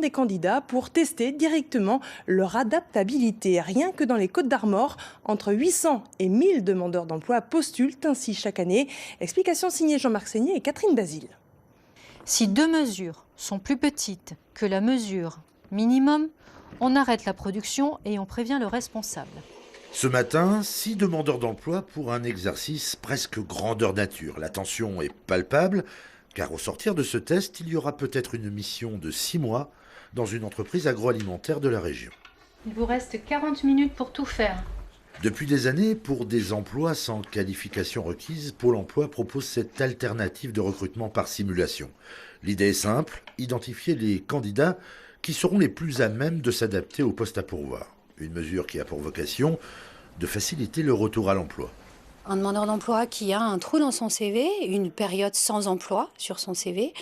Des candidats pour tester directement leur adaptabilité. Rien que dans les Côtes-d'Armor, entre 800 et 1000 demandeurs d'emploi postulent ainsi chaque année. Explication signée Jean-Marc Seigné et Catherine Basile. Si deux mesures sont plus petites que la mesure minimum, on arrête la production et on prévient le responsable. Ce matin, 6 demandeurs d'emploi pour un exercice presque grandeur nature. La tension est palpable. Car au sortir de ce test, il y aura peut-être une mission de 6 mois dans une entreprise agroalimentaire de la région. Il vous reste 40 minutes pour tout faire. Depuis des années, pour des emplois sans qualification requise, Pôle emploi propose cette alternative de recrutement par simulation. L'idée est simple, identifier les candidats qui seront les plus à même de s'adapter au poste à pourvoir. Une mesure qui a pour vocation de faciliter le retour à l'emploi. Un demandeur d'emploi qui a un trou dans son CV, une période sans emploi sur son CV,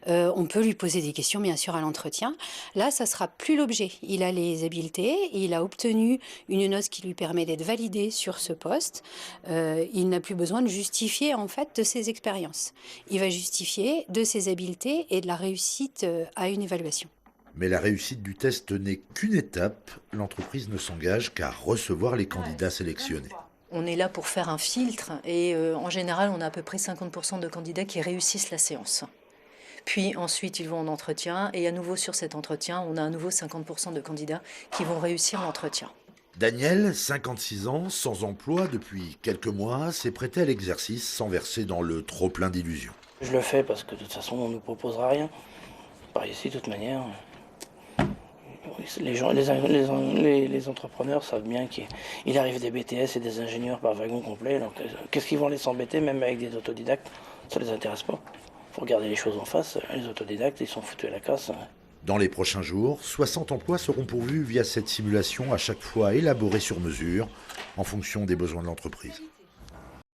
on peut lui poser des questions bien sûr à l'entretien. Là, ça sera plus l'objet. Il a les habiletés, il a obtenu une note qui lui permet d'être validé sur ce poste. Il n'a plus besoin de justifier en fait de ses expériences. Il va justifier de ses habiletés et de la réussite à une évaluation. Mais la réussite du test n'est qu'une étape. L'entreprise ne s'engage qu'à recevoir les candidats sélectionnés. On est là pour faire un filtre et en général, on a à peu près 50% de candidats qui réussissent la séance. Puis ensuite, ils vont en entretien et à nouveau sur cet entretien, on a à nouveau 50% de candidats qui vont réussir l'entretien. Daniel, 56 ans, sans emploi depuis quelques mois, s'est prêté à l'exercice sans verser dans le trop-plein d'illusions. Je le fais parce que de toute façon, on ne nous proposera rien. Par ici, de toute manière, les entrepreneurs savent bien qu'il arrive des BTS et des ingénieurs par wagon complet. Donc, qu'est-ce qu'ils vont aller s'embêter, même avec des autodidactes? Ça ne les intéresse pas. Il faut regarder les choses en face. Les autodidactes, ils sont foutus à la casse. Dans les prochains jours, 60 emplois seront pourvus via cette simulation, à chaque fois élaborée sur mesure, en fonction des besoins de l'entreprise.